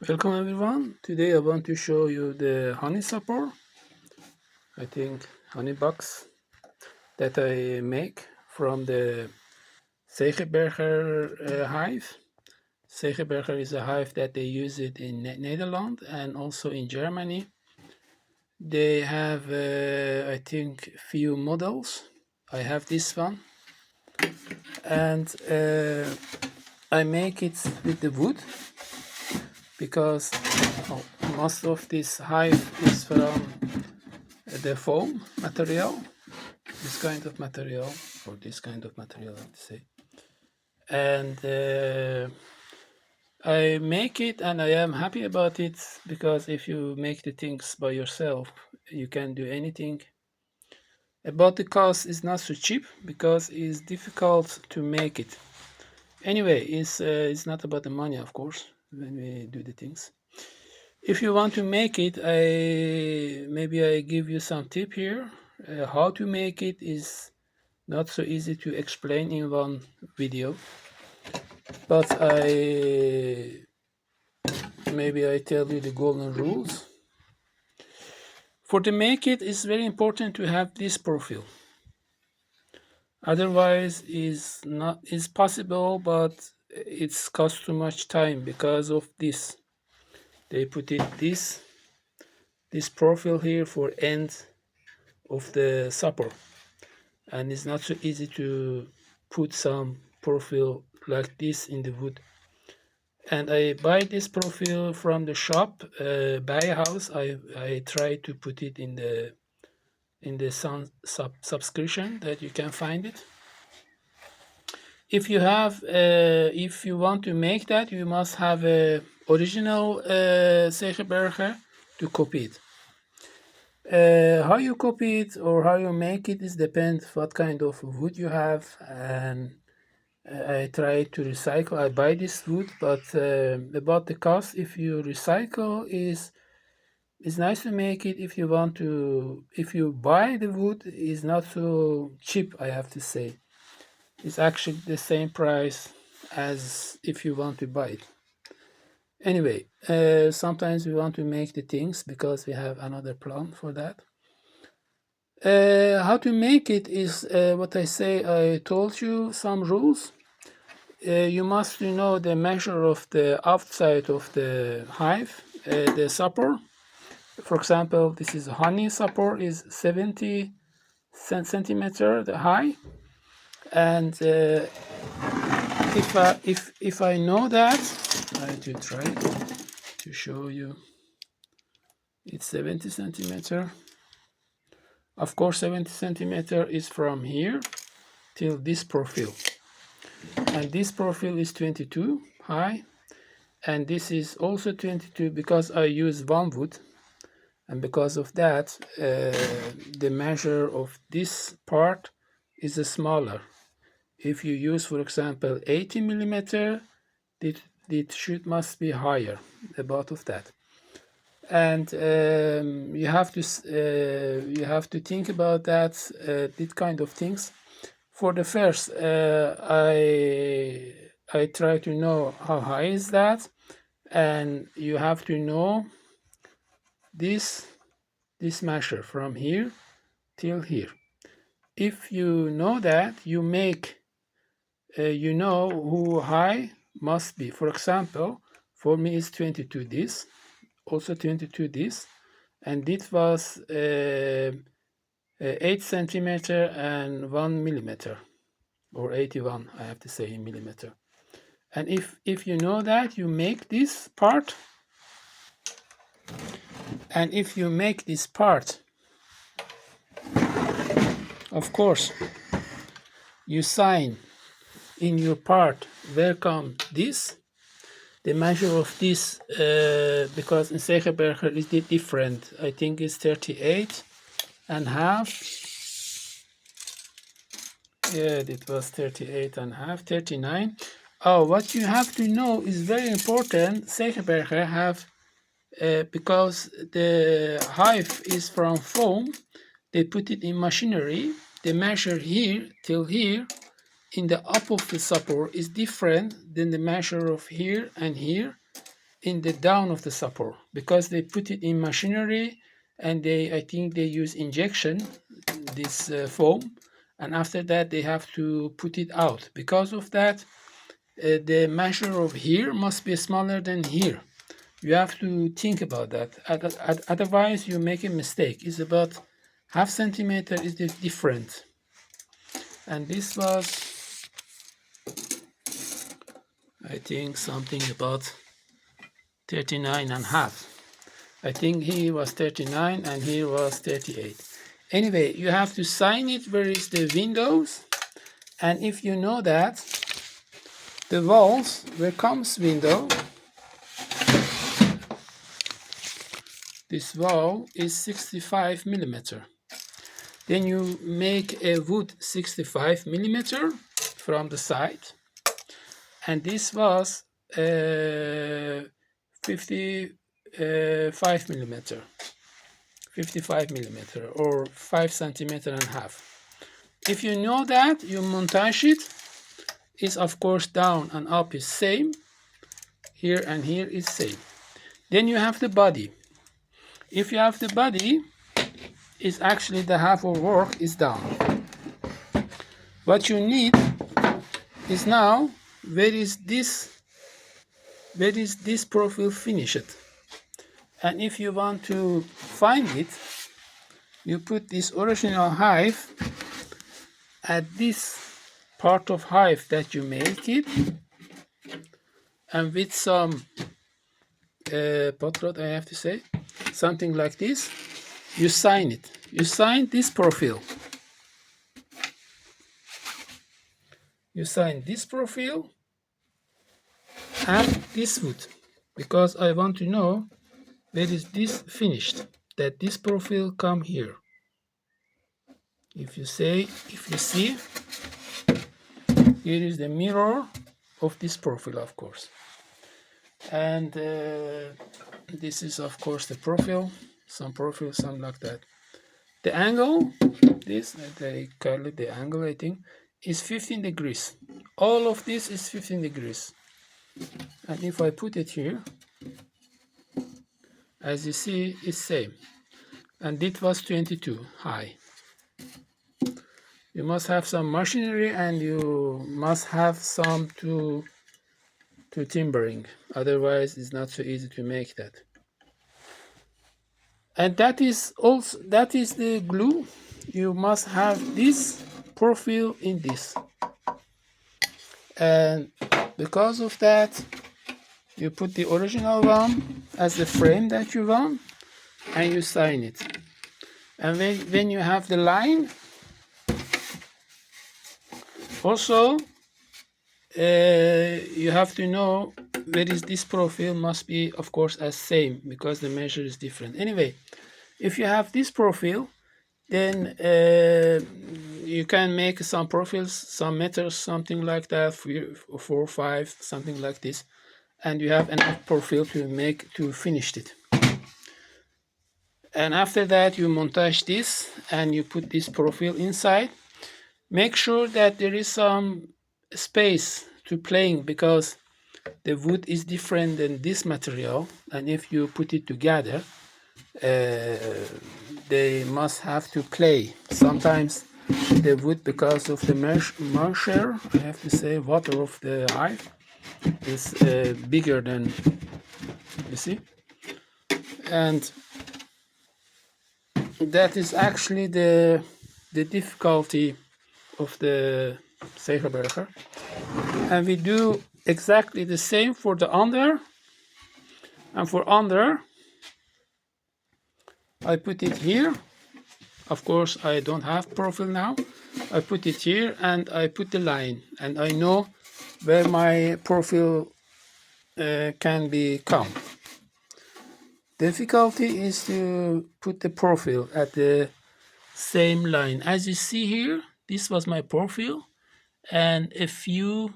Welcome everyone. Today I want to show you the honey supper. I think honey box that I make from the Segeberger hive. Segeberger is a hive that they use it in Netherlands and also in Germany. They have I think few models. I have this one and I make it with the wood because most of this hive is from the foam material, this kind of material, or this kind of material, I have to say. And I make it and I am happy about it because if you make the things by yourself, you can do anything. About the cost is not so cheap because it's difficult to make it. Anyway, it's not about the money, of course, when we do the things. If you want to make it, I give you some tip here. How to make it is not so easy to explain in one video, but I tell you the golden rules. For to make it's very important to have this profile. Otherwise, is possible, but it's cost too much time because of this. They put it this profile here for end of the supper, and it's not so easy to put some profile like this in the wood. And I buy this profile from the shop, buy a house. I try to put it in the subscription that you can find it. If you want to make that, you must have a original Segeberger to copy it. How you copy it or how you make it is depends what kind of wood you have, and I try to recycle. I buy this wood, but about the cost, if you recycle, it's nice to make it. If you buy the wood, is not so cheap. I have to say, it's actually the same price as if you want to buy it. Anyway, sometimes we want to make the things because we have another plan for that. How to make it is what I say. I told you some rules. You must know the measure of the outside of the hive, the supper. For example, this is honey supper is 70 centimeter high, and if I know that, I to try to show you. It's 70 centimeter. Of course, 70 centimeter is from here till this profile, and this profile is 22 high. And this is also 22 because I use one wood, and because of that the measure of this part is smaller. If you use, for example, 80 millimeter, it must be higher about of that. And you have to think about that, these kind of things. For the first, I try to know how high is that, and you have to know this measure from here till here. If you know that, you make you know who high must be. For example, for me is 22 this, also 22 this, and this was 8 centimeter and 1 millimeter, or 81, I have to say, in millimeter. And if you know that, you make this part, and if you make this part, of course, you sign in your part where come this, the measure of this, because in Segeberger is different. I think it's 38 and half. Yeah, it was 38 and half, 39. Oh, what you have to know is very important. Segeberger have, because the hive is from foam, they put it in machinery. They measure here till here. In the up of the supper is different than the measure of here and here. in the down of the support because they put it in machinery, and I think they use injection, this foam, and after that they have to put it out. Because of that, the measure of here must be smaller than here. You have to think about that. Otherwise, you make a mistake. It's about half centimeter is different. And this was, I think, something about 39 and a half. I think he was 39 and he was 38. Anyway, you have to sign it where is the windows. And if you know that, the walls where comes window, this wall is 65 millimeter. Then you make a wood 65 millimeter from the side. And this was 55 millimeter. 55 millimeter or 5 centimeter and a half. If you know that, you montage it. Is of course down and up is same. Here and here is same. Then you have the body. If you have the body, is actually the half of work is done. What you need is now where is this profile finished. And if you want to find it, you put this original hive at this part of hive that you make it, and with some potlood, I have to say, something like this, you sign it. You sign this profile. You sign this profile and this wood, because I want to know where is this finished, that this profile come here. If you see, here is the mirror of this profile, of course. And this is, of course, the profile, some like that. The angle, this, they call it the angle, I think, is 15 degrees. All of this is 15 degrees. And if I put it here, as you see, it's same. And it was 22 high. You must have some machinery, and you must have some to timbering. Otherwise, it's not so easy to make that. And that is the glue. You must have this profile in this. And because of that, you put the original one as the frame that you want, and you sign it. And when you have the line, also you have to know where is this profile must be, of course, as same, because the measure is different. Anyway, if you have this profile, then you can make some profiles, some meters, something like that, 4 or 5, something like this, and you have enough profile to finish it. And after that, you montage this and you put this profile inside. Make sure that there is some space to playing, because the wood is different than this material, and if you put it together, they must have to play. Sometimes the wood, because of the moisture, I have to say, water of the hive is bigger than, you see, and that is actually the difficulty of the Segeberger. And we do exactly the same for the under. And for under, I put it here. Of course, I don't have profile now. I put it here and I put the line, and I know where my profile can become. Difficulty is to put the profile at the same line. As you see here, this was my profile, and a few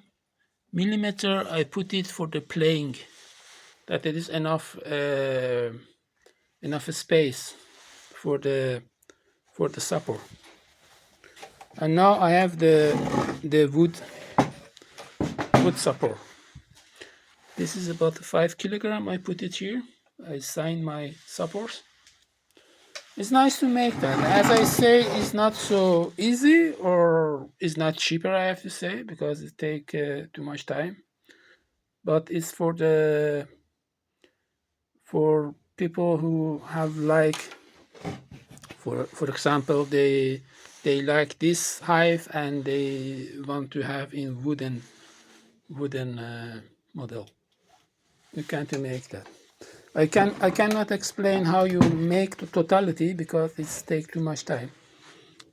millimeter I put it for the playing, that it is enough space for the support. And now I have the wood support. This is about 5 kilogram. I put it here. I sign my support. It's nice to make that. As I say, it's not so easy, or it's not cheaper, I have to say, because it take too much time. But it's for people who have like, for example, they like this hive and they want to have in wooden model. You can't make that. I cannot explain how you make the totality because it's take too much time.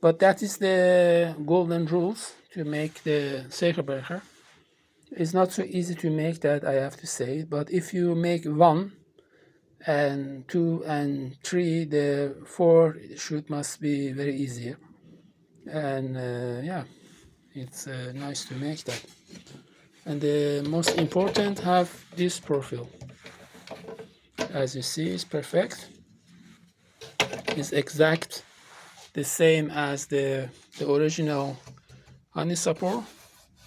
But that is the golden rules to make the Segeberger. It's not so easy to make that, I have to say. But if you make 1 and 2 and 3, the 4 must be very easy. And yeah, it's nice to make that. And the most important, have this profile. As you see, it's perfect. It's exact the same as the original honeysuckle,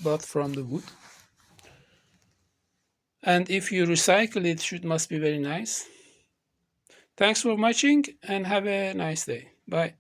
but from the wood. And if you recycle it, must be very nice. Thanks for watching and have a nice day. Bye.